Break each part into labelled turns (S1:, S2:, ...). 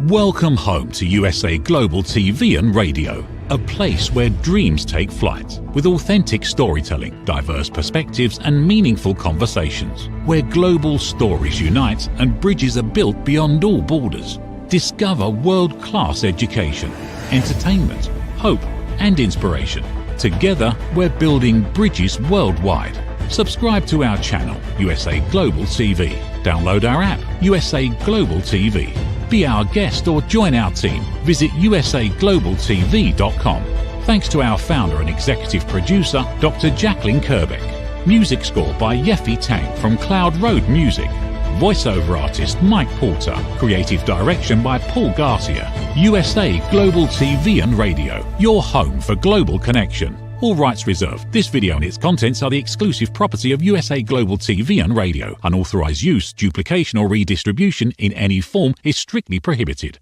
S1: Welcome home to USA Global TV and Radio, a place where dreams take flight, with authentic storytelling, diverse perspectives and meaningful conversations, where global stories unite and bridges are built beyond all borders. Discover world-class education, entertainment, hope and inspiration. Together, we're building bridges worldwide. Subscribe to our channel, USA Global TV. Download our app, USA Global TV. Be our guest or join our team. Visit usaglobaltv.com. Thanks to our founder and executive producer, Dr. Jacalyn Kerbeck. Music score by Yeffy Tang from Cloud Road Music. Voiceover artist Mike Porter. Creative direction by Paul Garcia. USA Global TV and Radio. Your home for global connection. All rights reserved. This video and its contents are the exclusive property of USA Global TV and Radio. Unauthorized use, duplication or redistribution in any form is strictly prohibited.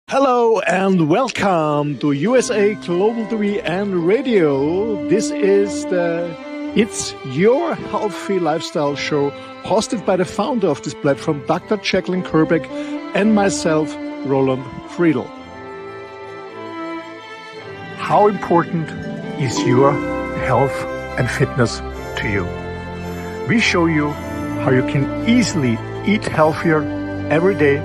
S2: Hello and welcome to USA Global TV and Radio. This is It's Your Healthy Lifestyle show, hosted by the founder of this platform, Dr. Jacalyn Kerbeck, and myself, Roland Friedl. How important is your health and fitness to you? We show you how you can easily eat healthier every day,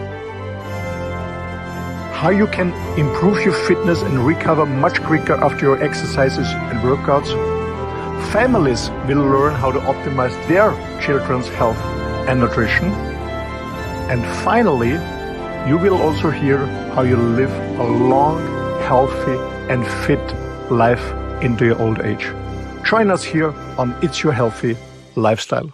S2: how you can improve your fitness and recover much quicker after your exercises and workouts. Families will learn how to optimize their children's health and nutrition. And finally, you will also hear how you live a long, healthy and fit life into your old age. Join us here on It's Your Healthy Lifestyle.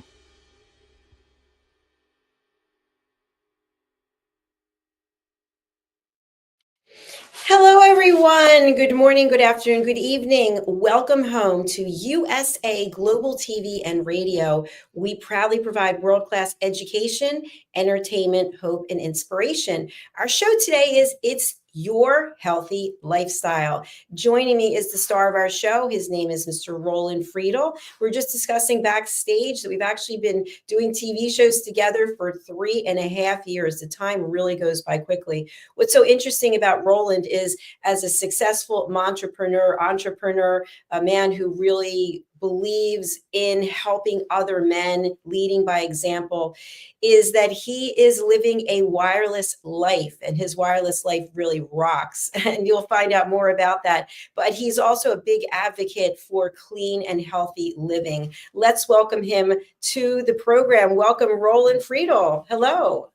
S3: Hello, everyone. Good morning, good afternoon, good evening. Welcome home to USA Global TV and Radio. We proudly provide world-class education, entertainment, hope, and inspiration. Our show today is It's Your Healthy Lifestyle. Joining me is the star of our show. His name is Mr. Roland Friedl. We're just discussing backstage that we've actually been doing TV shows together for 3.5 years. The time really goes by quickly. What's so interesting about Roland is, as a successful entrepreneur, a man who really believes in helping other men, leading by example, is that he is living a wireless life, and his wireless life really rocks. And you'll find out more about that. But he's also a big advocate for clean and healthy living. Let's welcome him to the program. Welcome, Roland Friedl. Hello.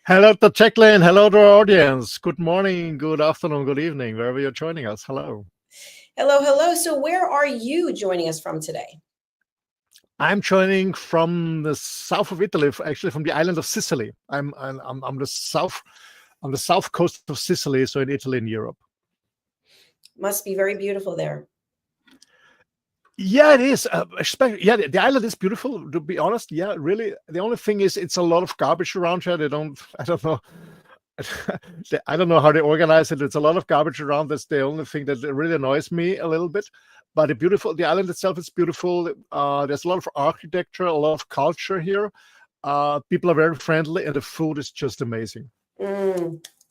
S2: Hello to Jacalyn. Hello to our audience. Good morning, good afternoon, good evening, wherever you're joining us. Hello.
S3: Hello, hello. So where are you joining us from today?
S2: I'm joining from the south of Italy, actually from the island of Sicily. I'm the south coast of Sicily, so in Italy, in Europe.
S3: Must be very beautiful there.
S2: Yeah, it is. The island is beautiful, to be honest. Yeah, really. The only thing is, it's a lot of garbage around here. I don't know. I don't know how they organize it. It's a lot of garbage around. That's the only thing that really annoys me a little bit. But the island itself is beautiful. There's a lot of architecture, a lot of culture here. People are very friendly, and the food is just amazing.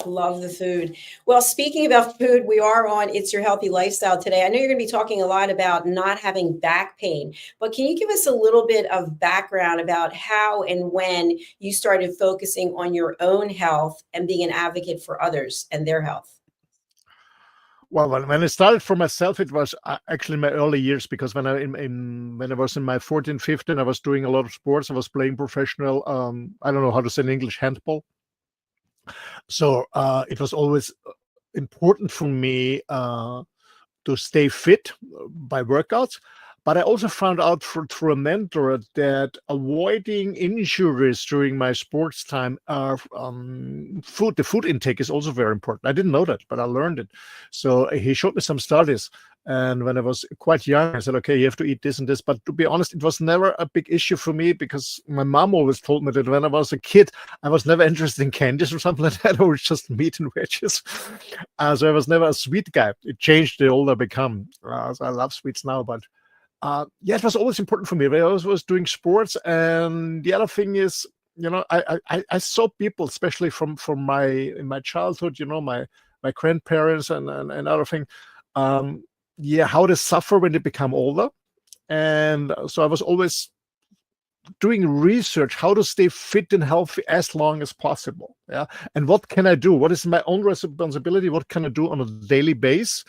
S3: Love the food. Well, speaking about food, we are on It's Your Healthy Lifestyle today. I know you're going to be talking a lot about not having back pain, but can you give us a little bit of background about how and when you started focusing on your own health and being an advocate for others and their health?
S2: Well, when I started for myself, it was actually in my early years, because when I was in my 14, 15, I was doing a lot of sports. I was playing professional, I don't know how to say in English, handball. So it was always important for me to stay fit by workouts. But I also found out through a mentor that avoiding injuries during my sports time, the food intake is also very important. I didn't know that, but I learned it. So he showed me some studies. And when I was quite young, I said, okay, you have to eat this and this. But to be honest, it was never a big issue for me, because my mom always told me that when I was a kid, I was never interested in candies or something like that, or just meat and veggies. So I was never a sweet guy. It changed the older I become. So I love sweets now, but it was always important for me. I always was doing sports. And the other thing is, I saw people, especially from in my childhood, my grandparents and other things, how they suffer when they become older. And so I was always doing research how to stay fit and healthy as long as possible. Yeah. And what can I do? What is my own responsibility? What can I do on a daily basis?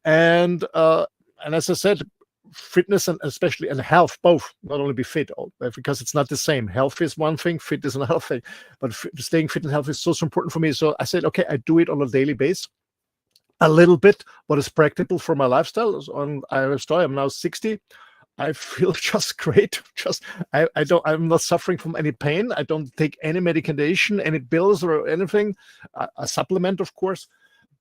S2: And as I said, fitness and especially and health, both, not only be fit, because it's not the same. Health is one thing, fit is another thing. But staying fit and healthy is so important for me. So I said, okay, I do it on a daily basis. A little bit what is practical for my lifestyle. I'm now 60. I feel just great. I'm not suffering from any pain. I don't take any medication, any pills or anything. A supplement, of course,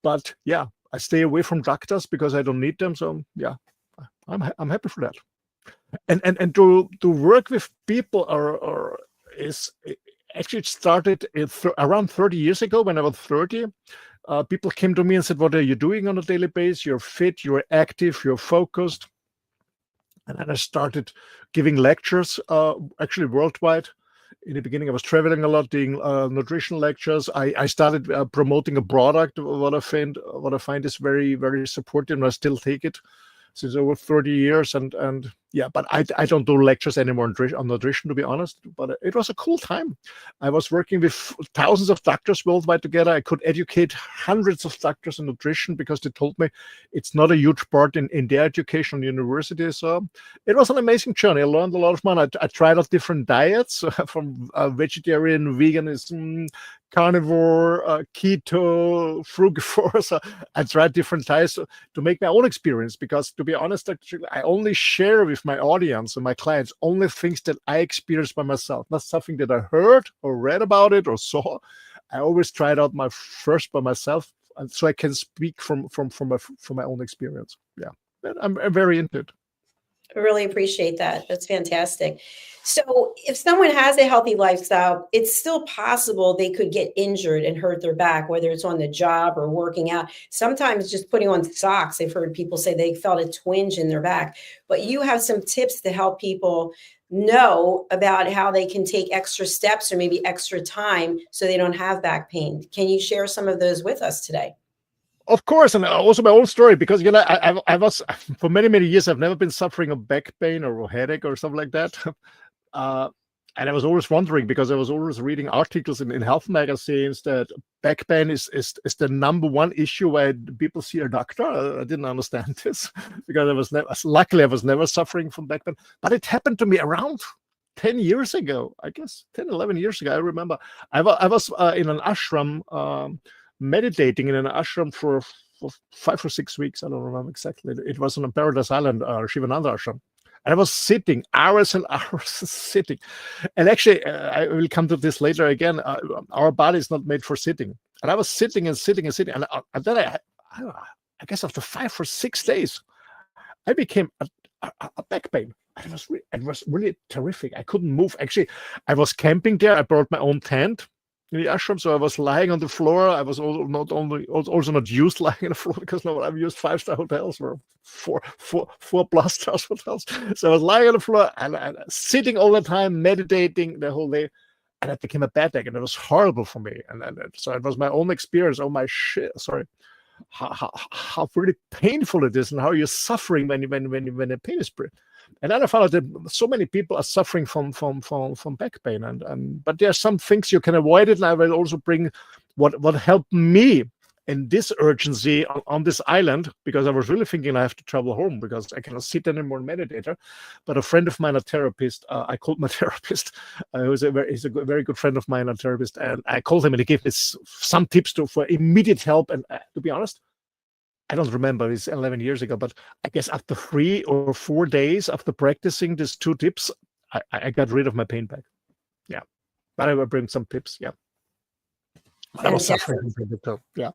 S2: but yeah, I stay away from doctors because I don't need them. So yeah, I'm happy for that. And to work with people actually it started around 30 years ago when I was 30. People came to me and said, "What are you doing on a daily basis? You're fit, you're active, you're focused." And then I started giving lectures, actually worldwide. In the beginning, I was traveling a lot, doing nutrition lectures. I started promoting a product, what I find is very, very supportive, and I still take it since over 30 years. And yeah, but I don't do lectures anymore on nutrition, to be honest. But it was a cool time. I was working with thousands of doctors worldwide together. I could educate hundreds of doctors in nutrition because they told me it's not a huge part in their education university. So it was an amazing journey. I learned a lot of money. I tried out different diets from vegetarian, veganism, carnivore, keto, frugivore. So I tried different diets to make my own experience, because to be honest, actually, I only share with my audience and my clients only things that I experienced by myself, not something that I heard or read about it or saw. I always tried out my first by myself, and so I can speak from my own experience. Yeah, I'm very into it.
S3: I really appreciate that. That's fantastic. So if someone has a healthy lifestyle, it's still possible they could get injured and hurt their back, whether it's on the job or working out. Sometimes just putting on socks, I've heard people say they felt a twinge in their back. But you have some tips to help people know about how they can take extra steps or maybe extra time so they don't have back pain. Can you share some of those with us today?
S2: Of course, and also my own story, because I was for many years I've never been suffering of back pain or a headache or something like that, and I was always wondering, because I was always reading articles in health magazines that back pain is the number one issue why people see a doctor. I didn't understand this because luckily I was never suffering from back pain, but it happened to me around 10 years ago, I guess 10, 11 years ago. I remember I was in an ashram. Meditating in an ashram for 5 or 6 weeks. I don't remember exactly. It was on a Paradise Island, Shivananda ashram. And I was sitting hours and hours sitting. And actually, I will come to this later again. Our body is not made for sitting. And I was sitting and sitting and sitting. And then I guess after 5 or 6 days, I became a back pain. It was really terrific. I couldn't move. Actually, I was camping there. I brought my own tent in the ashram, so I was lying on the floor. I was also not used lying on the floor, because no, I've used 5-star hotels or four plus star hotels. So I was lying on the floor and sitting all the time, meditating the whole day, and it became a bad day, and it was horrible for me. And so it was my own experience. Oh my shit! Sorry, how really painful it is, and how you're suffering when the pain is. And then I found out that so many people are suffering from back pain, but there are some things you can avoid it. And I will also bring what helped me in this urgency on this island, because I was really thinking I have to travel home because I cannot sit anymore and meditate. But a friend of mine, a therapist, I called my therapist, he's a very good friend of mine, a therapist, and I called him and he gave me some tips for immediate help. And to be honest, I don't remember, it's 11 years ago, but I guess after 3 or 4 days after practicing these 2 tips, I got rid of my pain back. Yeah. But I will bring some tips. Yeah. But I was suffering from it too. Yeah.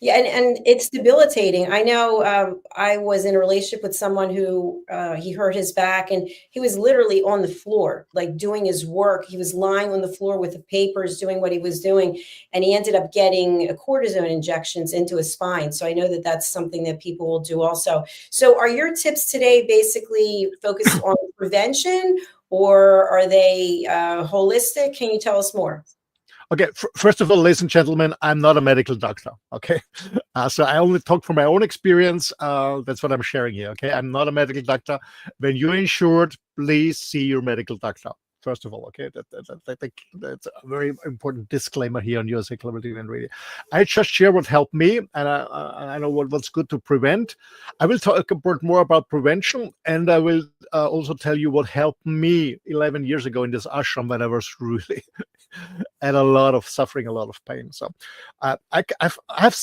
S3: Yeah, and it's debilitating. I know I was in a relationship with someone who he hurt his back, and he was literally on the floor, like doing his work. He was lying on the floor with the papers, doing what he was doing, and he ended up getting cortisone injections into his spine. So I know that that's something that people will do also. So are your tips today basically focused on prevention, or are they holistic? Can you tell us more?
S2: Okay, first of all, ladies and gentlemen, I'm not a medical doctor. Okay, so I only talk from my own experience. That's what I'm sharing here. Okay, I'm not a medical doctor. When you're insured, please see your medical doctor. First of all, okay, that's a very important disclaimer here on USA Global TV and Radio. I just share what helped me, and I know what's good to prevent. I will talk more about prevention, and I will also tell you what helped me 11 years ago in this ashram when I was really and a lot of suffering, a lot of pain. So I have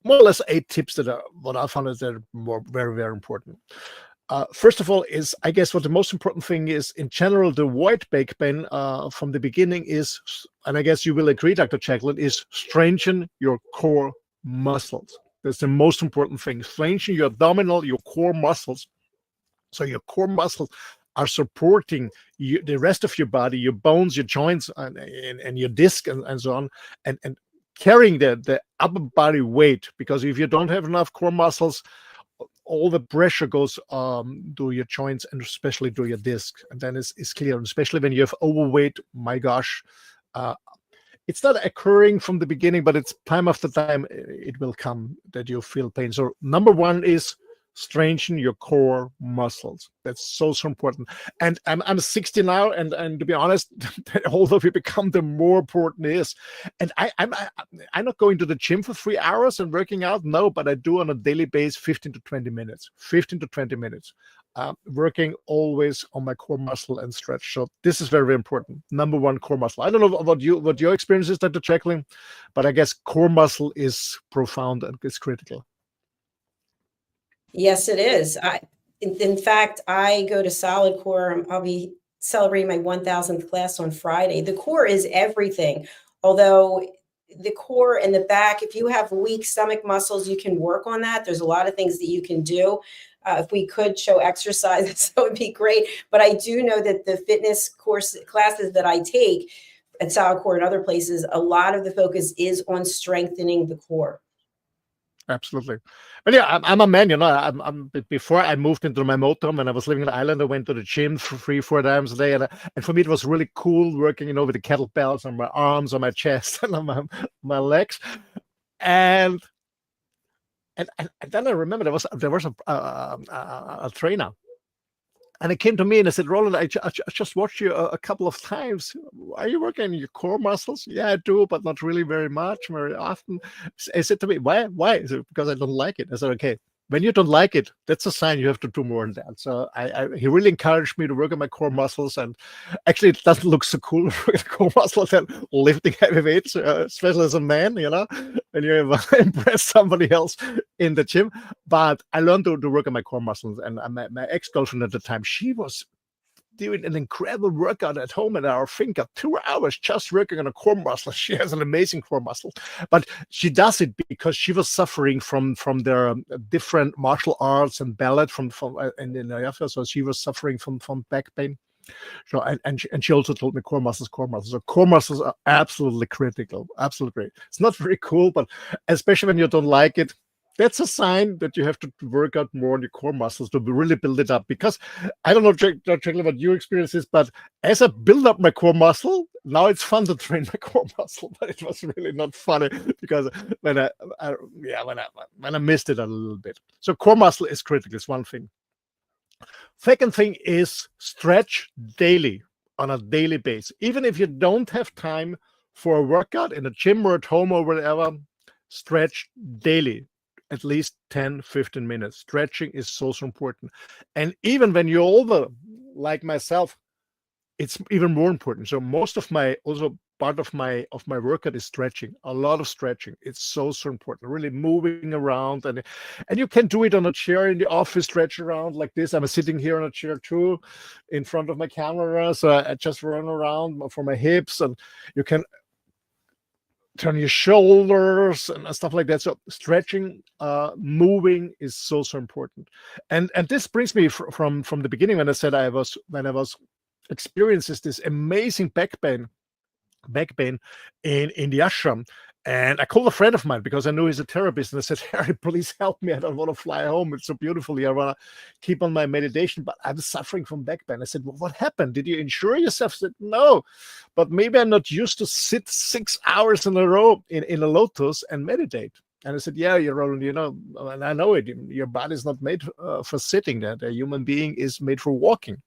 S2: more or less 8 tips that are what I found is that are very, very important. First of all, is I guess what the most important thing is in general to avoid back pain from the beginning is, and I guess you will agree, Dr. Jacalyn, is strengthen your core muscles. That's the most important thing. Strengthen your abdominal, your core muscles. So your core muscles are supporting you, the rest of your body, your bones, your joints, and your disc, and so on, and carrying the upper body weight. Because if you don't have enough core muscles, all the pressure goes to your joints and especially to your disc, and then it's clear. And especially when you have overweight, my gosh, it's not occurring from the beginning, but it's time after time it will come that you feel pain. So number one is strengthen your core muscles. That's so important. And I'm 60 now, and to be honest, the older we become, the more important it is. And I'm not going to the gym for 3 hours and working out, no, but I do on a daily basis 15 to 20 minutes, working always on my core muscle and stretch. So this is very, very important. Number one, core muscle. I don't know what your experience is, Dr. Jacalyn, but I guess core muscle is profound and it's critical.
S3: Yes, it is. In fact, I go to Solid Core. I'll be celebrating my 1000th class on Friday. The core is everything. Although the core and the back, if you have weak stomach muscles, you can work on that. There's a lot of things that you can do. If we could show exercises, that would be great. But I do know that the fitness classes that I take at Solid Core and other places, a lot of the focus is on strengthening the core.
S2: Absolutely. But yeah, I'm a man, before I moved into my motorhome when I was living in Ireland, I went to the gym for 3-4 times a day. And for me, it was really cool working, with the kettlebells on my arms, on my chest, and on my legs. And then I remember there was a trainer. And it came to me and I said, Roland, I just watched you a couple of times. Are you working on your core muscles? Yeah, I do, but not really very much, very often. He said to me, why? He said, because I don't like it. I said, okay, when you don't like it, that's a sign you have to do more than that. So he really encouraged me to work on my core muscles. And actually, it doesn't look so cool with core muscles than lifting heavy weights, especially as a man, when you impress somebody else in the gym. But I learned to work on my core muscles. And my ex-girlfriend at the time, she was doing an incredible workout at home at our finger, 2 hours just working on a core muscle. She has an amazing core muscle, but she does it because she was suffering from their different martial arts and ballet so she was suffering from back pain. So and she also told me core muscles. So core muscles are absolutely critical, absolutely great. It's not very cool, but especially when you don't like it, that's a sign that you have to work out more on your core muscles to really build it up. Because I don't know, Jacalyn, what your experience is, but as I build up my core muscle, now it's fun to train my core muscle. But it was really not funny because when I missed it a little bit. So core muscle is critical. It's one thing. Second thing is stretch daily, on a daily basis. Even if you don't have time for a workout in a gym or at home or whatever, stretch daily. At least 10-15 minutes. Stretching is so important. And even when you're older, like myself, it's even more important. So most of part of my workout is stretching, a lot of stretching. It's so important, really moving around. And you can do it on a chair in the office, stretch around like this. I'm sitting here on a chair too, in front of my camera. So I just run around for my hips, and you can turn your shoulders and stuff like that. So stretching, moving is so important. And this brings me from the beginning when I said when I was experiencing this amazing back pain in the ashram. And I called a friend of mine because I knew he's a therapist. And I said, Harry, please help me. I don't want to fly home. It's so beautiful here. I want to keep on my meditation, but I'm suffering from back pain. I said, well, what happened? Did you insure yourself? I said, no, but maybe I'm not used to sit 6 hours in a row in a lotus and meditate. And I said, yeah, you're Roland, and I know it. Your body's not made for sitting there. The human being is made for walking.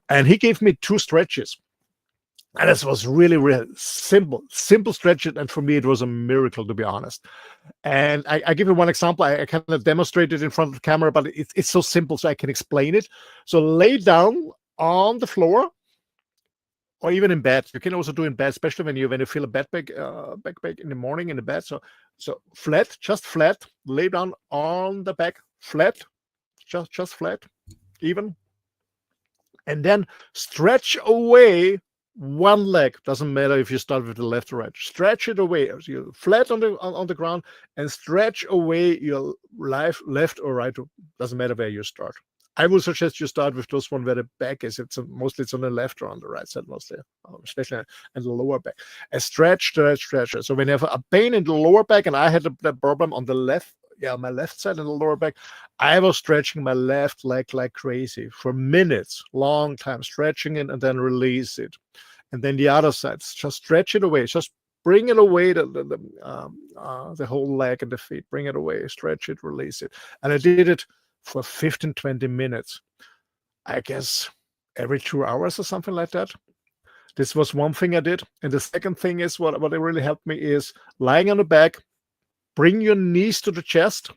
S2: And he gave me 2 stretches. And this was really, really simple stretches. And for me, it was a miracle, to be honest. And I give you one example. I kind of demonstrated in front of the camera, but it's so simple, so I can explain it. So lay down on the floor, or even in bed. You can also do in bed, especially when you feel a backpack in the morning in the bed. So flat, just flat. Lay down on the back, flat, just flat, even. And then stretch away one leg. Doesn't matter if you start with the left or right. Stretch it away. So you're flat on the ground and stretch away your left or right. Doesn't matter where you start. I would suggest you start with those one where the back is. Mostly it's on the left or on the right side, mostly, especially in the lower back. And stretch. So when you have a pain in the lower back, and I had that problem on the left, my left side in the lower back, I was stretching my left leg like crazy for minutes, long time, stretching it and then release it. And then the other side, just stretch it away, just bring it away, the whole leg and the feet, bring it away, stretch it, release it. And I did it for 15, 20 minutes, I guess every 2 hours or something like that. This was one thing I did. And the second thing is what really helped me is lying on the back, bring your knees to the chest.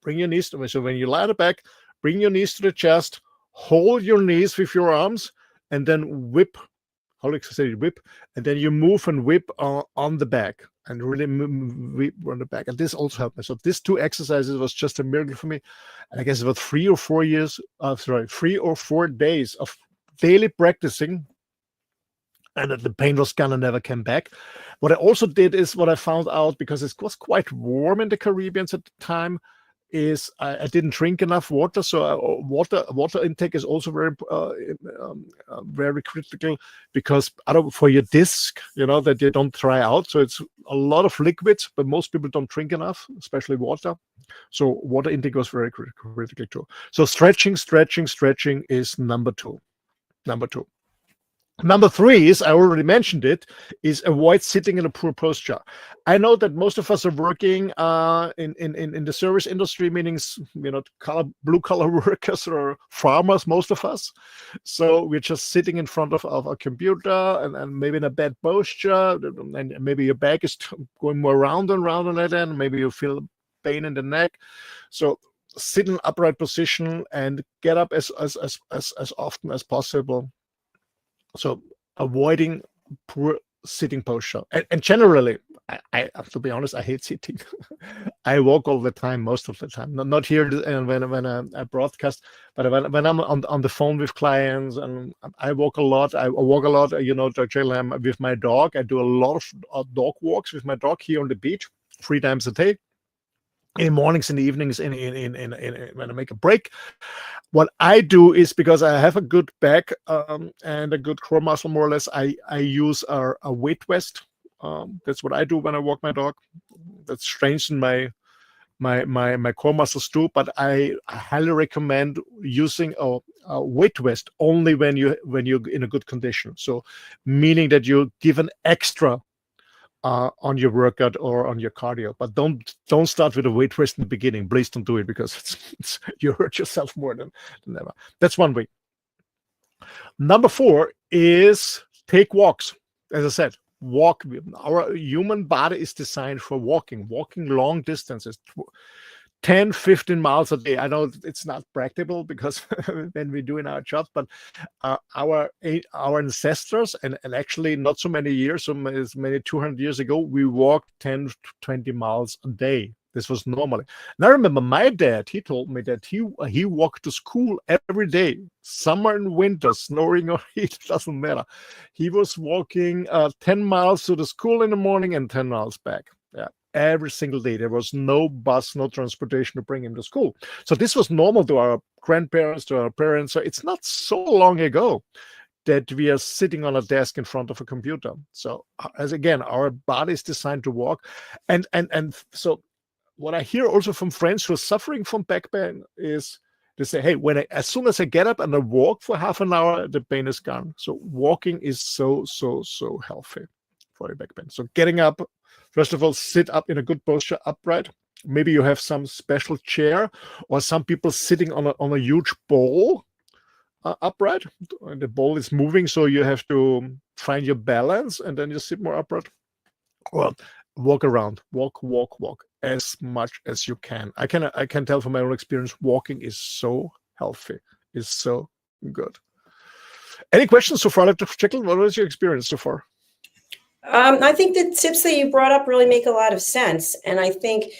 S2: So when you lie on the back, bring your knees to the chest, hold your knees with your arms, and then whip. Whip, and then you move and whip on the back, and really whip on the back. And this also helped me. So these 2 exercises was just a miracle for me. And I guess about 3 or 4 days of daily practicing, and the pain was gone and never came back. What I also did is what I found out, because it was quite warm in the Caribbean at the time, is I didn't drink enough water. So water intake is also very critical, because for your disc, that you don't dry out. So it's a lot of liquids, but most people don't drink enough, especially water. So water intake was very critical too. So stretching is number 2. Number 3 is, I already mentioned it, is avoid sitting in a poor posture. I know that most of us are working in the service industry, meaning blue collar workers or farmers, most of us. So we're just sitting in front of a computer and maybe in a bad posture, and maybe your back is going more round and like that, and maybe you feel pain in the neck. So sit in upright position and get up as often as possible. So avoiding poor sitting posture. And generally, I have to be honest, I hate sitting. I walk all the time, most of the time. Not here when I broadcast, but when I'm on the phone with clients, and I walk a lot. Jacalyn, with my dog. I do a lot of dog walks with my dog here on the beach 3 times a day. In the mornings, in the evenings, in when I make a break. What I do is, because I have a good back and a good core muscle, more or less, I use a weight vest. That's what I do when I walk my dog. That strengthens my core muscles too. But I highly recommend using a weight vest only when you're in a good condition. So meaning that you give an extra on your workout or on your cardio, but don't start with a weight vest in the beginning. Please don't do it, because you hurt yourself more than ever. That's one way. Number 4 is take walks. As I said, walk. Our human body is designed for walking long distances. 10, 15 miles a day. I know it's not practical, because when we're doing our job, but our ancestors, and actually not so many years, so many 200 years ago, we walked 10 to 20 miles a day. This was normal. And I remember my dad, he told me that he walked to school every day, summer and winter, snowing or heat, doesn't matter. He was walking 10 miles to the school in the morning and 10 miles back. Yeah. Every single day. There was no bus, no transportation to bring him to school. So this was normal to our grandparents, to our parents. So it's not so long ago. that we are sitting on a desk in front of a computer. So as again, our body is designed to walk. And so what I hear also from friends who are suffering from back pain is they say, hey, as soon as I get up and I walk for half an hour, the pain is gone. So walking is so healthy for your back pain. So getting up, first of all, sit up in a good posture, upright. Maybe you have some special chair, or some people sitting on a huge ball upright. And the ball is moving, so you have to find your balance, and then you sit more upright. Or walk around, walk as much as you can. I can tell from my own experience, walking is so healthy, is so good. Any questions so far, Dr. Jacalyn? What was your experience so far?
S3: I think the tips that you brought up really make a lot of sense. And I think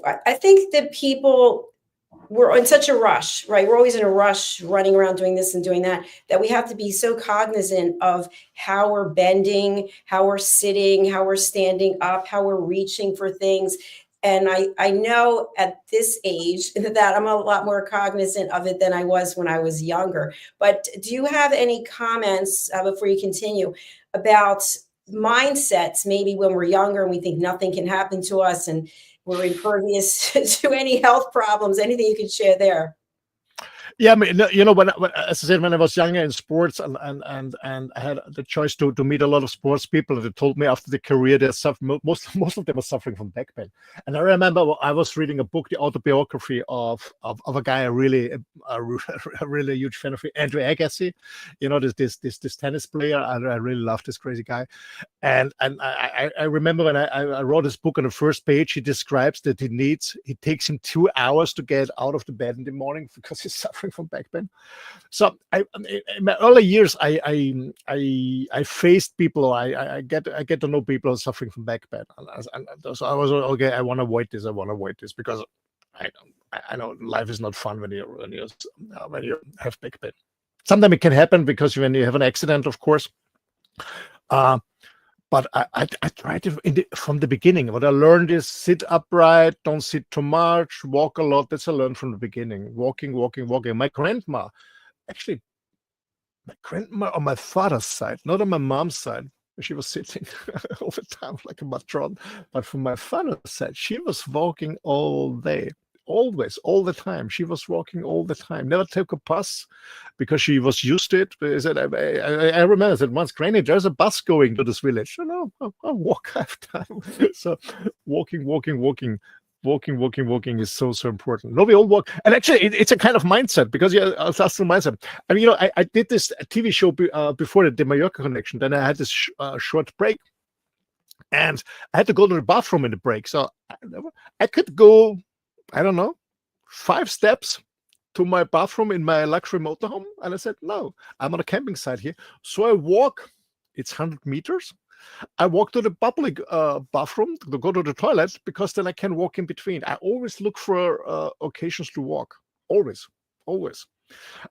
S3: that people, we're in such a rush, right? We're always in a rush, running around doing this and doing that we have to be so cognizant of how we're bending, how we're sitting, how we're standing up, how we're reaching for things. And I know at this age that I'm a lot more cognizant of it than I was when I was younger. But do you have any comments before you continue about mindsets, maybe when we're younger and we think nothing can happen to us and we're impervious to any health problems? Anything you could share there?
S2: Yeah, I mean, when as I said, when I was younger in sports, and I had the choice to meet a lot of sports people, and they told me after the career they suffer, most of them were suffering from back pain. And I remember I was reading a book, the autobiography of a guy, a really huge fan of, Andrew Agassi, this tennis player. I really love this crazy guy. And I remember when I wrote this book, on the first page he describes that it takes him 2 hours to get out of the bed in the morning because he's suffering from back pain. So in my early years, I faced people. I get to know people who are suffering from back pain, and so I was okay. I want to avoid this because I know life is not fun when you have back pain. Sometimes it can happen because when you have an accident, of course. But I tried to, from the beginning. What I learned is sit upright, don't sit too much, walk a lot. That's I learned from the beginning. Walking. My grandma on my father's side, not on my mom's side. She was sitting all the time like a matron. But from my father's side, she was walking all day. Always, all the time. She was walking all the time. Never took a bus because she was used to it. I remember that once, Granny, there's a bus going to this village. No, I'll walk. I have time. So walking is so important. No, we all walk. And actually, it's a kind of mindset, because that's the mindset. I mean, I did this TV show before the Mallorca Connection. Then I had this short break. And I had to go to the bathroom in the break. So I could go, I don't know, 5 steps to my bathroom in my luxury motorhome. And I said, no, I'm on a camping site here. So I walk, it's 100 meters. I walk to the public bathroom to go to the toilet, because then I can walk in between. I always look for occasions to walk. Always.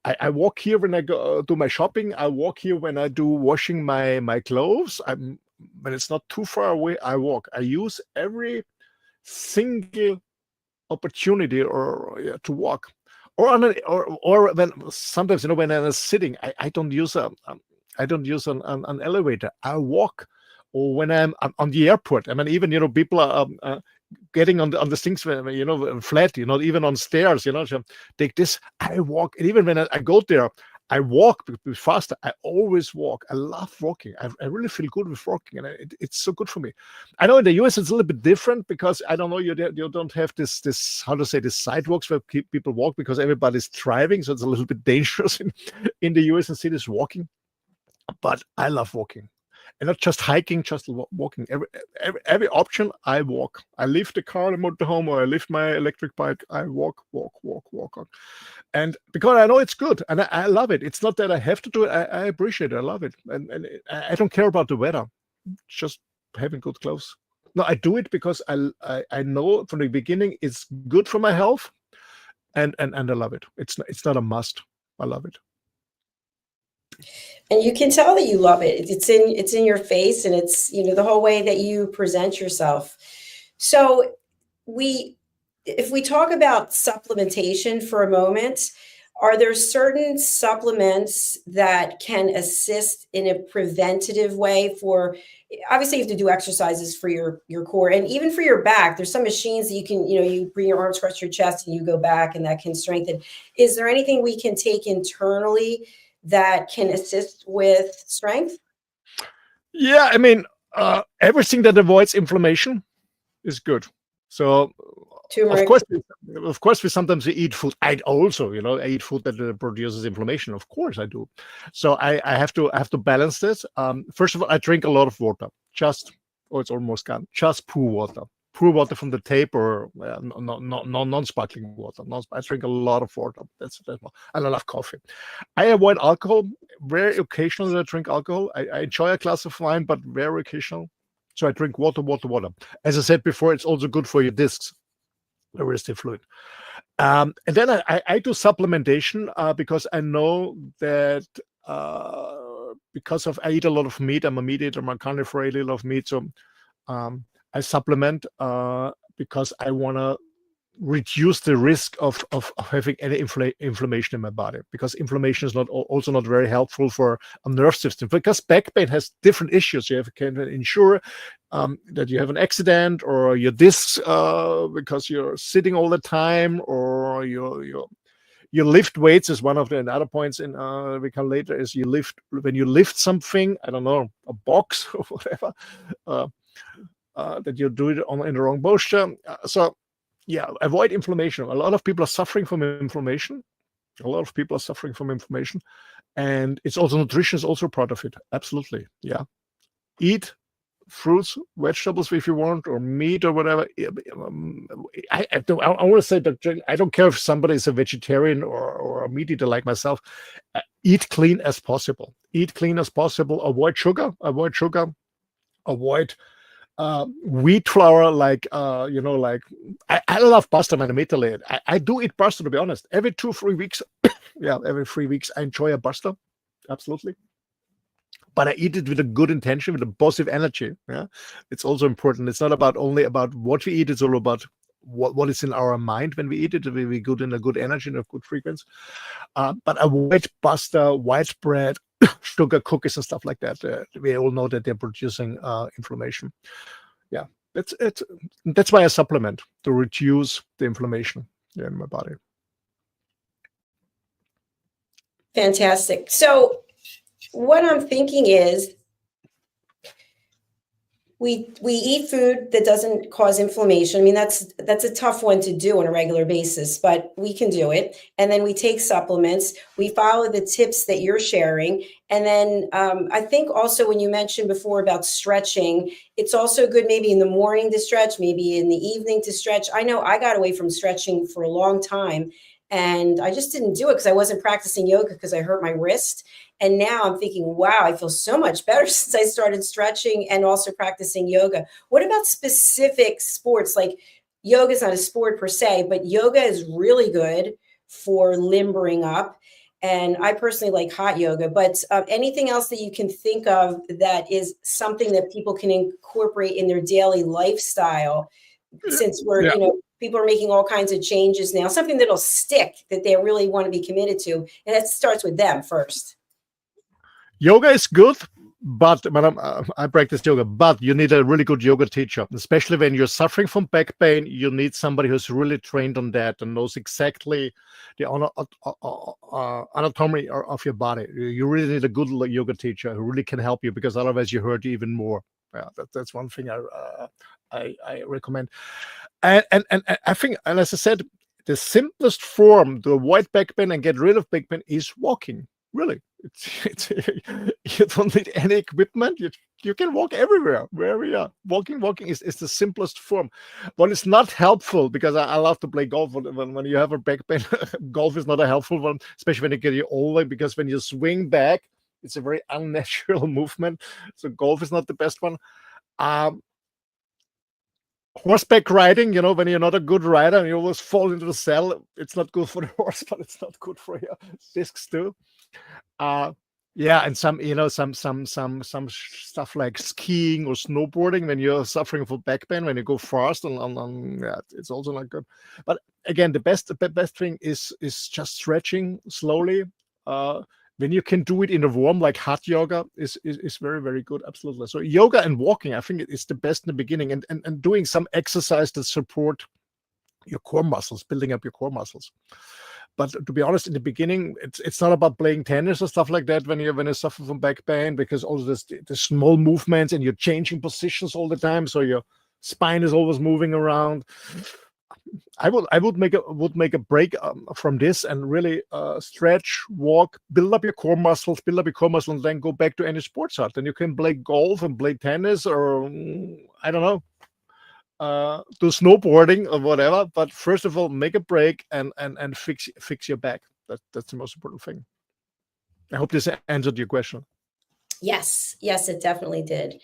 S2: I walk here when I go do my shopping. I walk here when I do washing my clothes. When it's not too far away, I walk. I use every single opportunity to walk, or when sometimes when I'm sitting, I don't use an elevator. I walk. Or when I'm on the airport, I mean, even people are getting on the things, flat, even on stairs, so take this. I walk, and even when I go there, I walk faster. I always walk. I love walking. I really feel good with walking, and it's so good for me. I know in the US it's a little bit different, because I don't know, you don't have this how to say, this sidewalks where people walk, because everybody's driving, so it's a little bit dangerous in the US and cities walking. But I love walking. And not just hiking, just walking. Every option, I walk. I leave the car, the motorhome, or I lift my electric bike. I walk. And because I know it's good, and I love it. It's not that I have to do it. I appreciate it. I love it. And I don't care about the weather. Just having good clothes. No, I do it because I know from the beginning it's good for my health, and I love it. It's not a must. I love it.
S3: And you can tell that you love it. It's in your face, and it's, the whole way that you present yourself. So if we talk about supplementation for a moment, Are there certain supplements that can assist in a preventative way for, obviously you have to do exercises for your core and even for your back? There's some machines that you can, you bring your arms across your chest and you go back and that can strengthen. Is there anything we can take internally that can assist with strength?
S2: Yeah, I mean, everything that avoids inflammation is good. So,
S3: Turmeric.
S2: of course, we sometimes eat food. I also, I eat food that produces inflammation. Of course, I do. So I have to balance this. First of all, I drink a lot of water. It's almost gone. Just pure water from the tap, or non-sparkling water. I drink a lot of water. And I love coffee. I avoid alcohol. Very occasionally I drink alcohol. I enjoy a glass of wine, but very occasional. So I drink water. As I said before, it's also good for your discs, the resting fluid. And then I do supplementation because I know that because I eat a lot of meat. I'm a meat eater. I'm a carnivore. I eat a lot of meat. So I supplement because I want to reduce the risk of having any inflammation in my body, because inflammation is also not very helpful for a nerve system, because back pain has different issues. You can ensure that you have an accident, or your discs because you're sitting all the time, or you lift weights is one of the other points in we come later, is when you lift something, I don't know, a box or whatever, that you do it in the wrong posture. So yeah, avoid inflammation. A lot of people are suffering from inflammation. And it's also, nutrition is also part of it. Absolutely. Yeah. Eat fruits, vegetables if you want, or meat or whatever. I want to say that I don't care if somebody is a vegetarian or a meat eater like myself. Eat clean as possible. Avoid sugar. Avoid wheat flour, like I love pasta, man. I'm Italian. I do eat pasta, to be honest, every 2-3 weeks. Every 3 weeks I enjoy a pasta, absolutely. But I eat it with a good intention, with a positive energy. Yeah, it's also important. It's not only about what we eat. It's all about what is in our mind when we eat it. We good in a good energy and a good frequency. But avoid pasta, white bread, sugar, cookies, and stuff like that. We all know that they're producing inflammation. Yeah, that's why I supplement, to reduce the inflammation in my body.
S3: Fantastic. So what I'm thinking is, we eat food that doesn't cause inflammation. I mean, that's a tough one to do on a regular basis, but we can do it. And then we take supplements. We follow the tips that you're sharing. And then I think also, when you mentioned before about stretching, it's also good maybe in the morning to stretch, maybe in the evening to stretch. I know I got away from stretching for a long time, and I just didn't do it because I wasn't practicing yoga because I hurt my wrist. And now I'm thinking, wow, I feel so much better since I started stretching and also practicing yoga. What about specific sports? Like, yoga is not a sport per se, but yoga is really good for limbering up. And I personally like hot yoga, but anything else that you can think of that is something that people can incorporate in their daily lifestyle, since people are making all kinds of changes now, something that'll stick, that they really want to be committed to. And that starts with them first.
S2: Yoga is good, but I practice yoga, but you need a really good yoga teacher, especially when you're suffering from back pain. You need somebody who's really trained on that and knows exactly the anatomy of your body. You really need a good yoga teacher who really can help you, because otherwise you hurt even more. Yeah, that's one thing I recommend. And I think, and as I said, the simplest form to avoid back pain and get rid of back pain is walking. Really, it's you don't need any equipment. You can walk everywhere, wherever you are. Walking is the simplest form. What is not helpful, because I love to play golf. When you have a back pain, golf is not a helpful one, especially when you get older, because when you swing back, it's a very unnatural movement. So golf is not the best one. Horseback riding, when you're not a good rider and you always fall into the saddle, it's not good for the horse, but it's not good for your discs too. Yeah, and some stuff like skiing or snowboarding when you're suffering from back pain when you go fast yeah, it's also not good. But again, the best thing is just stretching slowly. Uh, when you can do it in a warm, like hot yoga, is very very good. Absolutely. So yoga and walking, I think it is the best in the beginning, and doing some exercise that support your core muscles, building up your core muscles. But to be honest, in the beginning, it's not about playing tennis or stuff like that when you suffer from back pain, because all this the small movements and you're changing positions all the time, so your spine is always moving around. I would make a break from this and really stretch, walk, build up your core muscles, and then go back to any sports art. Then you can play golf and play tennis, or I don't know, do snowboarding or whatever. But first of all, make a break and fix your back. That's the most important thing. I hope this answered your question.
S3: Yes, yes, it definitely did.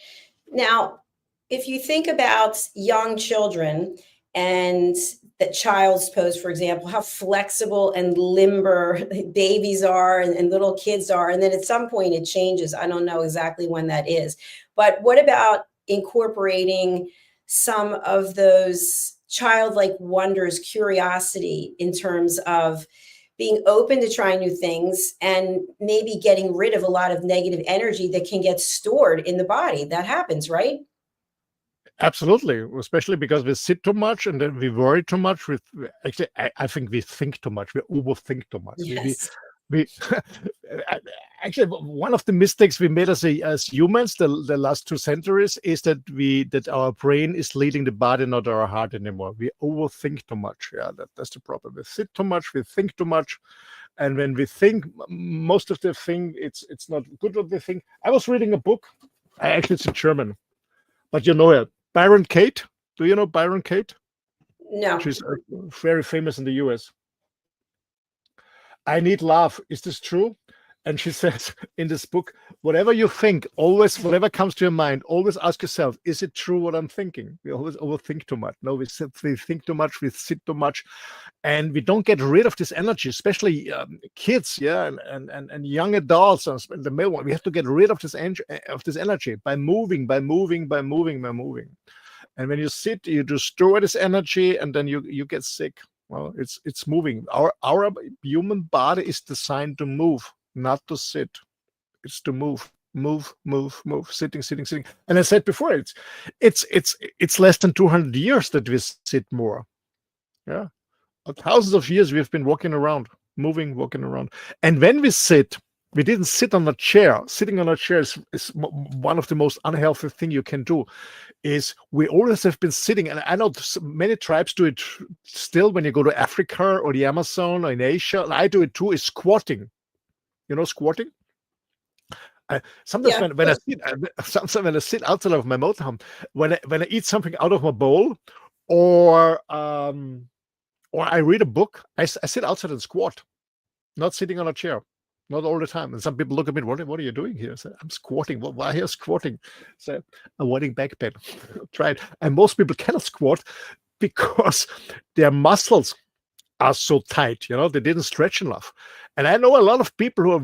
S3: Now, if you think about young children and the child's pose, for example, how flexible and limber babies are and little kids are, and then at some point it changes. I don't know exactly when that is. But what about incorporating some of those childlike wonders, curiosity in terms of being open to trying new things and maybe getting rid of a lot of negative energy that can get stored in the body? That happens, right?
S2: Absolutely, especially because we sit too much and then we worry too much. Actually, I think we think too much. We overthink too much.
S3: Yes.
S2: We actually, one of the mistakes we made as humans the last 2 centuries is that our brain is leading the body, not our heart anymore. We overthink too much. Yeah, that's the problem. We sit too much. We think too much. And when we think, most of the thing, it's not good what we think. I was reading a book. Actually, it's in German, but you know it. Byron Kate. Do you know Byron Kate?
S3: No.
S2: She's very famous in the US. I need love. Is this true? And she says in this book, whatever you think, always, whatever comes to your mind, always ask yourself, is it true what I'm thinking? We always overthink too much. No, we think too much, we sit too much, and we don't get rid of this energy, especially kids, yeah, and young adults, and the male one. We have to get rid of this energy by moving. And when you sit, you just store this energy, and then you get sick. Well, it's moving. Our human body is designed to move, not to sit. It's to move, sitting. And I said before, it's less than 200 years that we sit more. Yeah, thousands of years we've been walking around, walking around. And when we sit, we didn't sit on a chair. Sitting on a chair is one of the most unhealthy thing you can do. Is we always have been sitting, and I know many tribes do it still when you go to Africa or the Amazon or in Asia, and I do it too, is squatting. You know squatting? Sometimes
S3: Yeah.
S2: when I sit outside of my motorhome, when I eat something out of my bowl, or I read a book, I sit outside and squat, not sitting on a chair. Not all the time. And some people look at me, what are you doing here? I say, I'm squatting. Why are you squatting? So avoiding back pain. Try it. And most people cannot squat because their muscles are so tight. They didn't stretch enough. And I know a lot of people who are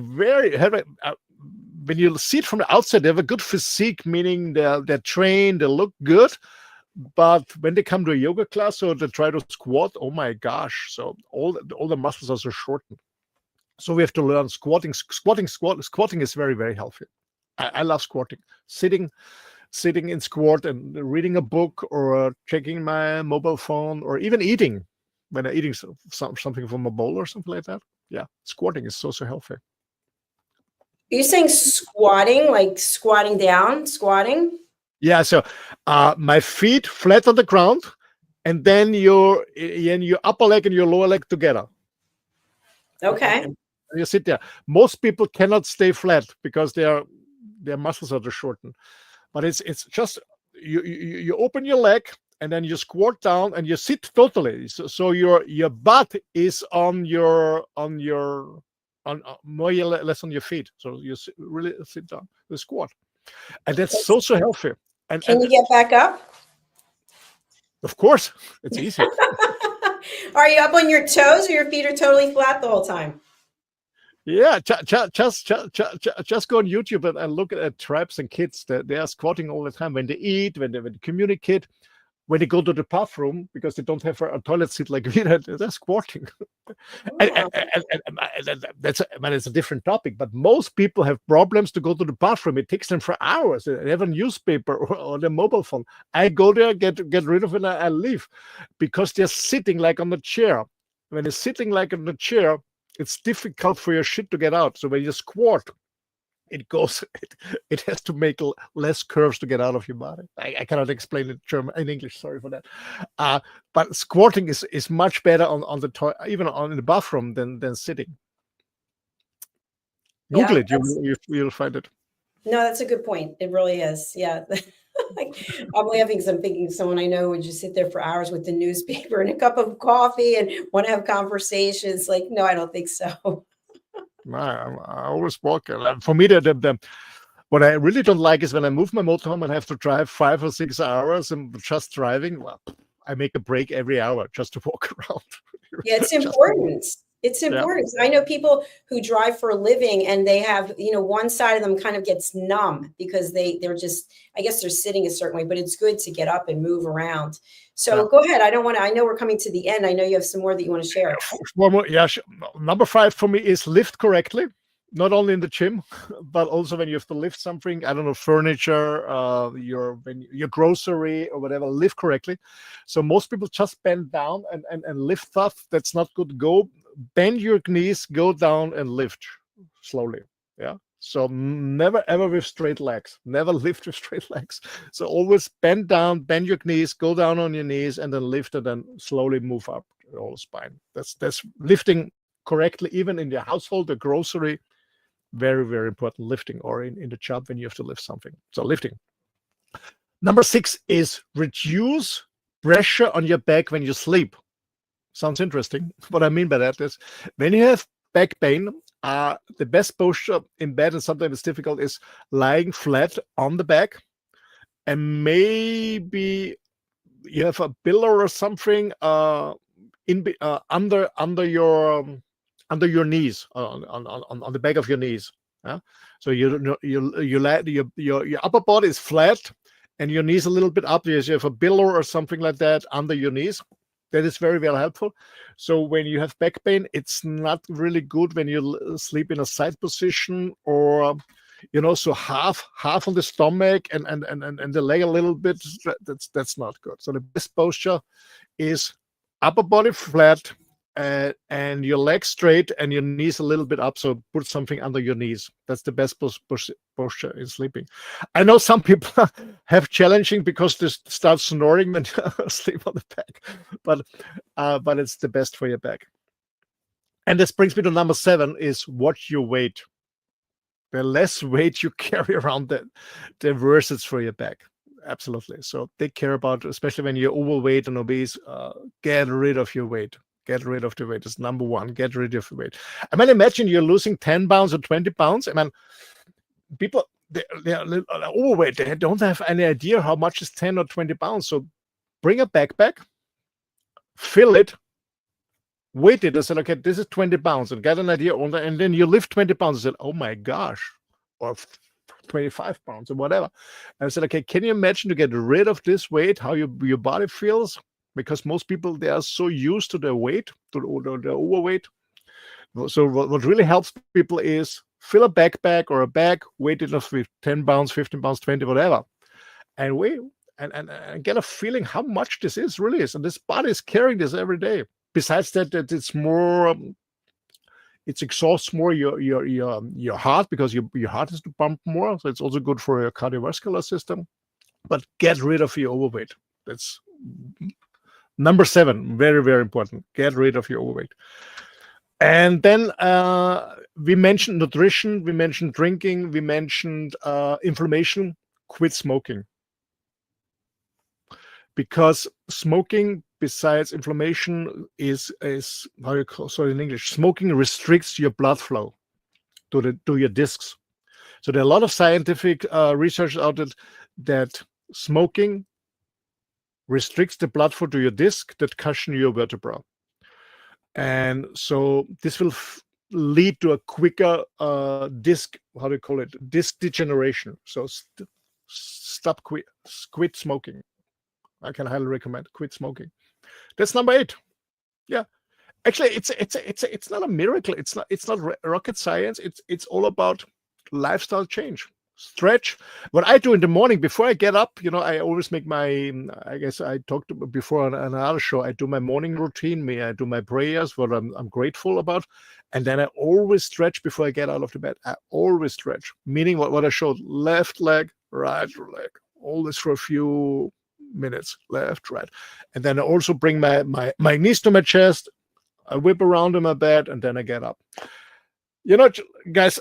S2: when you see it from the outside, they have a good physique, meaning they're trained, they look good. But when they come to a yoga class or they try to squat, oh my gosh. So all the muscles are so shortened. So we have to learn squatting. Squatting is very, very healthy. I love squatting. Sitting in squat and reading a book or checking my mobile phone or even eating when I'm eating something from a bowl or something like that. Yeah, squatting is so healthy.
S3: Are you saying squatting, like squatting down, squatting?
S2: Yeah, so my feet flat on the ground, and then your upper leg and your lower leg together.
S3: Okay.
S2: And you sit there. Most people cannot stay flat because their muscles are too shortened. But it's just you open your leg and then you squat down and you sit totally. So your butt is on more or less on your feet. So you really sit down, the squat, and that's so healthy. And
S3: can you get back up?
S2: Of course, it's easy.
S3: Are you up on your toes, or your feet are totally flat the whole time?
S2: Yeah, just go on YouTube and look at tribes and kids. They are squatting all the time when they eat, when they communicate, when they go to the bathroom because they don't have a toilet seat like we had. They're squatting.
S3: Oh,
S2: That's it's a different topic, but most people have problems to go to the bathroom. It takes them for hours. They have a newspaper or their mobile phone. I go there, get rid of it, and I leave because they're sitting like on the chair. When they're sitting like on the chair, it's difficult for your shit to get out. So when you squat, it goes. It has to make less curves to get out of your body. I cannot explain it in English. Sorry for that. But squatting is much better on the toilet, even in the bathroom, than sitting. Google
S3: yeah.
S2: it. You'll find it.
S3: No, that's a good point. It really is. Yeah. I'm laughing because I'm thinking someone I know would just sit there for hours with the newspaper and a cup of coffee and want to have conversations. Like, no, I don't think so.
S2: I always walk. For me, what I really don't like is when I move my motorhome and have to drive 5 or 6 hours and just driving. Well, I make a break every hour just to walk around.
S3: Yeah, it's important. It's important. Yeah. I know people who drive for a living and they have, one side of them kind of gets numb because they're just, I guess they're sitting a certain way, but it's good to get up and move around. So go ahead. I know we're coming to the end. I know you have some more that you want to share.
S2: One more, Number 5 for me is lift correctly. Not only in the gym, but also when you have to lift something, I don't know, furniture, your grocery or whatever, lift correctly. So most people just bend down and lift stuff. That's not good. Bend your knees, go down and lift slowly. Yeah. So never ever with straight legs. Never lift with straight legs. So always bend down, bend your knees, go down on your knees, and then lift and then slowly move up the whole spine. That's lifting correctly, even in your household, the grocery. Very, very important. Lifting, or in the job when you have to lift something. So lifting. Number 6 is reduce pressure on your back when you sleep. Sounds interesting. What I mean by that is when you have back pain, the best posture in bed, and sometimes it's difficult, is lying flat on the back, and maybe you have a pillow or something under your knees, on the back of your knees. Yeah? So your upper body is flat and your knees a little bit up. You have a pillow or something like that under your knees. That is very, very helpful. So when you have back pain, it's not really good when you sleep in a side position, or so half on the stomach and the leg a little bit. That's not good. So the best posture is upper body flat, and your legs straight and your knees a little bit up. So put something under your knees. That's the best posture in sleeping. I know some people have challenging because they start snoring when you sleep on the back, but it's the best for your back. And this brings me to number 7: is watch your weight. The less weight you carry around, the worse it's for your back. Absolutely. So take care about, especially when you're overweight and obese, get rid of your weight. Get rid of the weight. It's number 1. Get rid of the weight. I mean, imagine you're losing 10 pounds or 20 pounds. I mean, people, they're overweight. They don't have any idea how much is 10 or 20 pounds. So bring a backpack, fill it, weight it, and say, okay, this is 20 pounds, and get an idea on that. And then you lift 20 pounds and say, oh my gosh, or 25 pounds or whatever. And I said, okay, can you imagine to get rid of this weight, how your body feels? Because most people, they are so used to their weight, to their overweight. So what really helps people is fill a backpack or a bag, weight enough with 10 pounds, 15 pounds, 20, whatever, and weigh and get a feeling how much this really is. And this body is carrying this every day. Besides that it's more, it exhausts more your heart, because your heart has to pump more. So it's also good for your cardiovascular system. But get rid of your overweight. That's number 7, very, very important. Get rid of your overweight. And then we mentioned nutrition, we mentioned drinking, we mentioned inflammation. Quit smoking. Because smoking, besides inflammation, is how you call, sorry, in English, smoking restricts your blood flow to your discs. So there are a lot of scientific research out that smoking restricts the blood flow to your disc that cushion your vertebra. And so this will lead to a quicker disc degeneration. So quit smoking. I can highly recommend quit smoking. That's number 8. Yeah, actually, it's not a miracle. It's not rocket science. It's all about lifestyle change. Stretch. What I do in the morning before I get up, I always make I guess I talked before on another show. I do my morning routine. I do my prayers, what I'm grateful about, and then I always stretch before I get out of the bed. I always stretch, meaning what I showed: left leg, right leg, always for a few minutes, left, right, and then I also bring my knees to my chest. I whip around in my bed, and then I get up. Guys,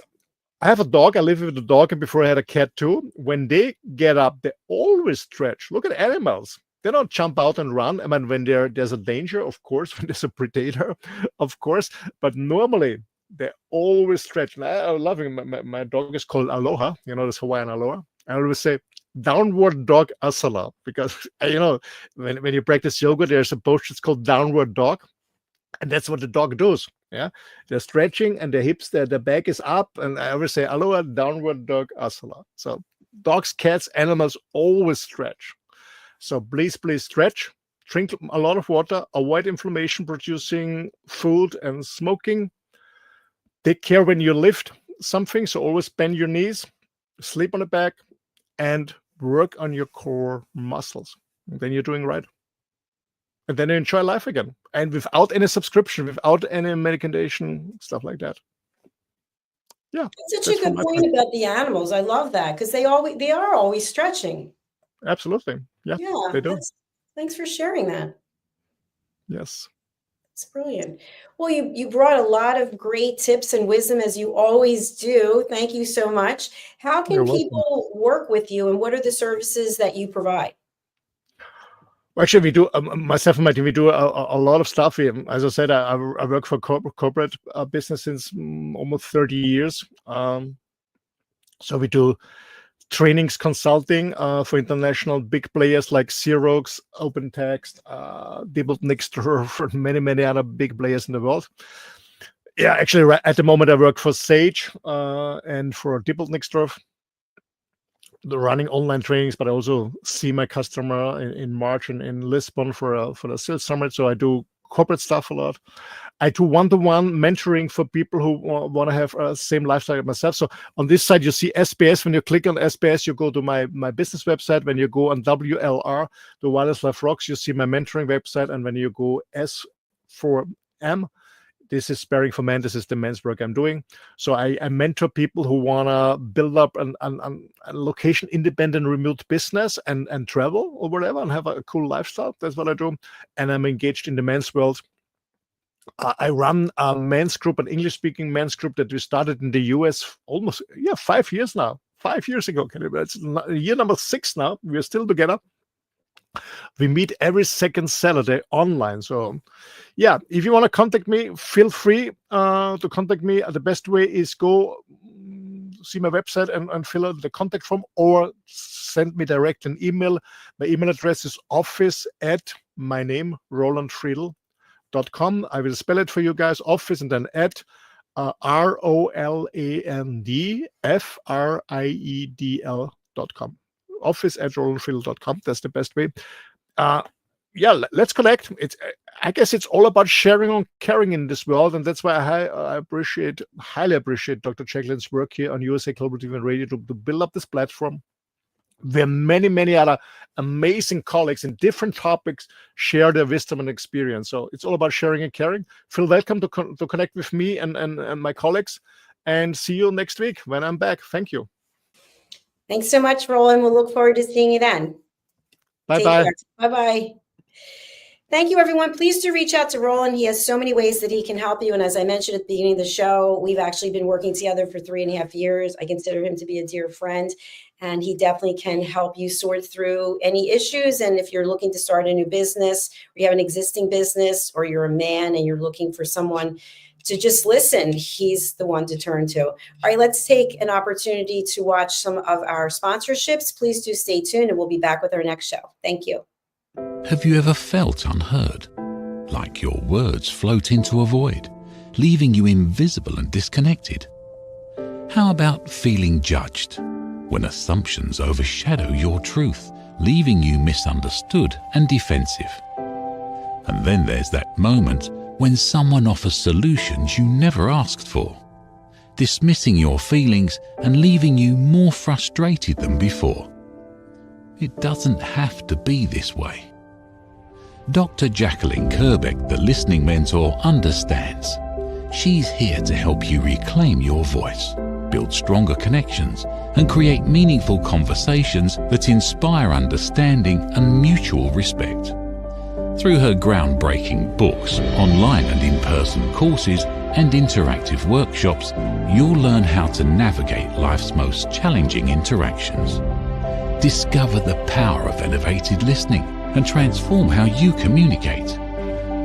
S2: I have a dog. I live with a dog, and before I had a cat too. When they get up, they always stretch. Look at animals. They don't jump out and run. I mean, when there's a danger, of course, when there's a predator, of course. But normally, they always stretch. And I love it. My dog is called Aloha. This Hawaiian Aloha. I always say, downward dog asala, because, when you practice yoga, there's a posture, it's called downward dog. And that's what the dog does. Yeah, they're stretching and their hips, their back is up. And I always say, aloha, downward dog, asala. So dogs, cats, animals always stretch. So please stretch. Drink a lot of water. Avoid inflammation-producing food and smoking. Take care when you lift something. So always bend your knees, sleep on the back, and work on your core muscles. And then you're doing right. And then you enjoy life again, and without any subscription, without any medication, stuff like that. Yeah,
S3: that's such a good point about the animals. I love that, because they are always stretching.
S2: Absolutely, yeah, they do.
S3: Thanks for sharing that.
S2: Yes,
S3: it's brilliant. Well, you brought a lot of great tips and wisdom, as you always do. Thank you so much. How can people work with you, and what are the services that you provide?
S2: Actually, we do, myself and my team, we do a lot of stuff. As I said, I work for corporate business since almost 30 years. So we do trainings, consulting for international big players like Xerox, OpenText, Diebold Nixdorf, and many other big players in the world. Yeah, actually, at the moment, I work for Sage and for Diebold Nixdorf. The running online trainings, but I also see my customer in March in Lisbon for the sales summit. So I do corporate stuff a lot. I do one-to-one mentoring for people who want to have same lifestyle as myself. So on this side, you see SBS. When you click on SBS, you go to my business website. When you go on WLR, the Wireless Life Rocks, you see my mentoring website. And when you go S4M, this is Sparring for Men. This is the men's work I'm doing. So I mentor people who want to build up a location-independent remote business and travel or whatever and have a cool lifestyle. That's what I do. And I'm engaged in the men's world. I run a men's group, an English-speaking men's group that we started in the US almost 5 years now. 5 years ago. It's year number 6 now. We're still together. We meet every second Saturday online. So, yeah, if you want to contact me, feel free to contact me. The best way is go see my website and fill out the contact form, or send me direct an email. My email address is office@my name, rolandfriedl.com. I will spell it for you guys, office and then at ROLANDFRIEDL.com. office@rolandfriedl.com. That's the best way. Let's connect. I guess it's all about sharing and caring in this world, and that's why I highly appreciate Dr. Jacalyn's work here on USA Global TV and Radio to build up this platform where many other amazing colleagues in different topics share their wisdom and experience. So it's all about sharing and caring. Feel welcome to connect with me and my colleagues, and see you next week when I'm back. Thank you.
S3: Thanks so much, Roland. We'll look forward to seeing you then.
S2: Bye-bye.
S3: Bye-bye. Thank you, everyone. Please do reach out to Roland. He has so many ways that he can help you. And as I mentioned at the beginning of the show, we've actually been working together for 3.5 years. I consider him to be a dear friend, and he definitely can help you sort through any issues. And if you're looking to start a new business, or you have an existing business, or you're a man and you're looking for someone to just listen, he's the one to turn to. All right, let's take an opportunity to watch some of our sponsorships. Please do stay tuned, and we'll be back with our next show. Thank you.
S1: Have you ever felt unheard? Like your words float into a void? leaving you invisible and disconnected? How about feeling judged, when assumptions overshadow your truth, leaving you misunderstood and defensive? And then there's that moment when someone offers solutions you never asked for, dismissing your feelings and leaving you more frustrated than before. It doesn't have to be this way. Dr. Jacalyn Kerbeck, the listening mentor, understands. She's here to help you reclaim your voice, build stronger connections, and create meaningful conversations that inspire understanding and mutual respect. Through her groundbreaking books, online and in-person courses, and interactive workshops, you'll learn how to navigate life's most challenging interactions. Discover the power of elevated listening and transform how you communicate.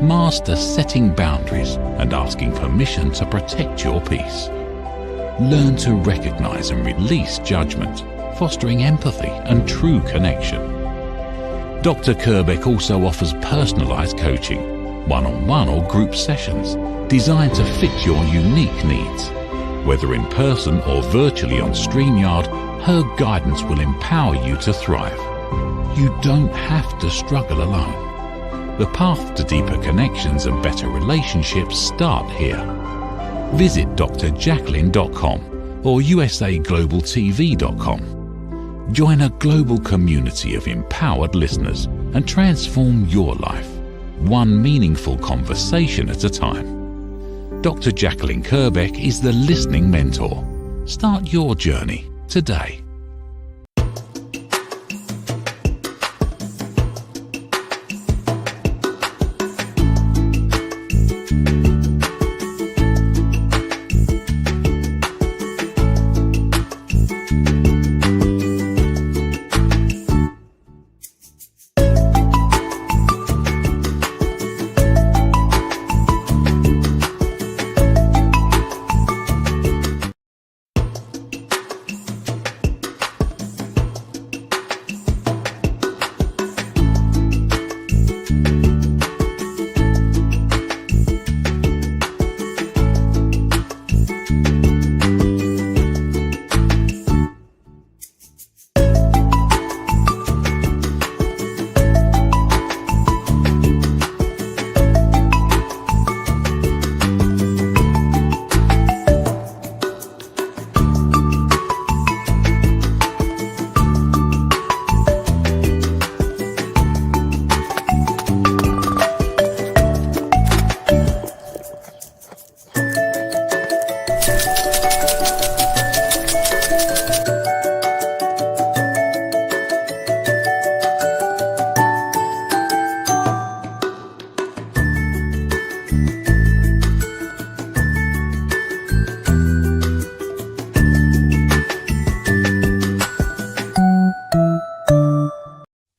S1: Master setting boundaries and asking permission to protect your peace. Learn to recognize and release judgment, fostering empathy and true connection. Dr. Kerbeck also offers personalized coaching, one-on-one or group sessions designed to fit your unique needs. Whether in person or virtually on StreamYard, her guidance will empower you to thrive. You don't have to struggle alone. The path to deeper connections and better relationships start here. Visit drjacalyn.com or usaglobaltv.com. Join a global community of empowered listeners and transform your life, one meaningful conversation at a time. Dr. Jacalyn Kerbeck is the listening mentor. Start your journey today.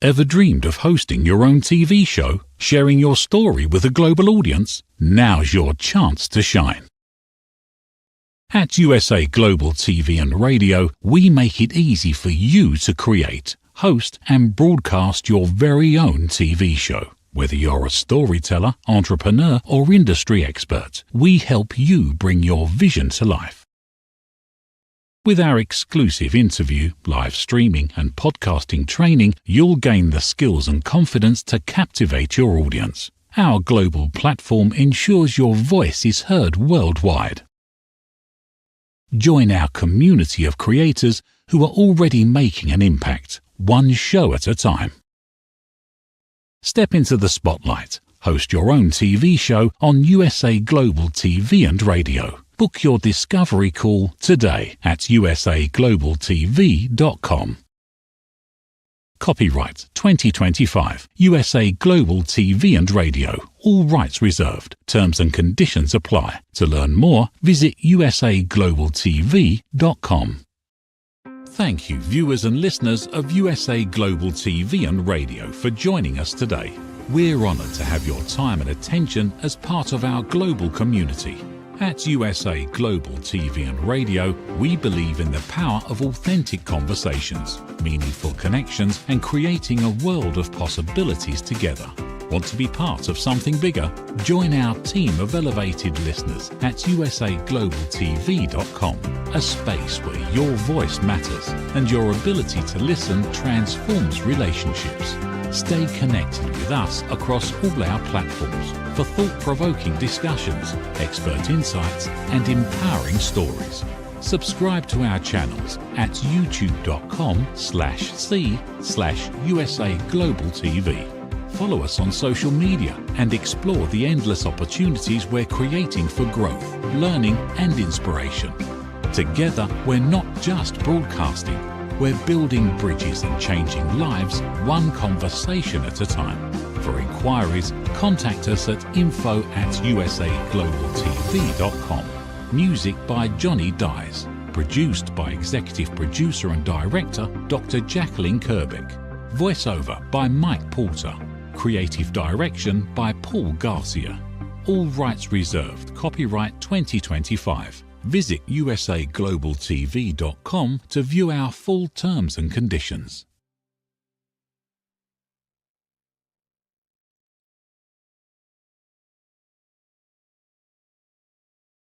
S1: Ever dreamed of hosting your own TV show, sharing your story with a global audience? Now's your chance to shine. At USA Global TV and Radio, we make it easy for you to create, host, and broadcast your very own TV show. Whether you're a storyteller, entrepreneur, or industry expert, we help you bring your vision to life. With our exclusive interview, live streaming, and podcasting training, you'll gain the skills and confidence to captivate your audience. Our global platform ensures your voice is heard worldwide. Join our community of creators who are already making an impact, one show at a time. Step into the spotlight. Host your own TV show on USA Global TV and Radio. Book your discovery call today at usaglobaltv.com. Copyright 2025 USA Global TV and Radio. All rights reserved. Terms and conditions apply. To learn more, visit usaglobaltv.com. Thank you, viewers and listeners of USA Global TV and Radio, for joining us today. We're honored to have your time and attention as part of our global community. At USA Global TV and Radio, we believe in the power of authentic conversations, meaningful connections, and creating a world of possibilities together. Want to be part of something bigger? Join our team of elevated listeners at usaglobaltv.com, a space where your voice matters and your ability to listen transforms relationships. Stay connected with us across all our platforms for thought-provoking discussions, expert insights, and empowering stories. Subscribe to our channels at youtube.com/c/USA Global TV. Follow us on social media and explore the endless opportunities we're creating for growth, learning, and inspiration. Together, we're not just broadcasting, we're building bridges and changing lives one conversation at a time. For inquiries, contact us at info@usaglobaltv.com. Music by Johnny Dyes. Produced by Executive Producer and Director Dr. Jacalyn Kerbeck. Voiceover by Mike Porter. Creative Direction by Paul Garcia. All rights reserved. Copyright 2025. Visit usaglobaltv.com to view our full terms and conditions.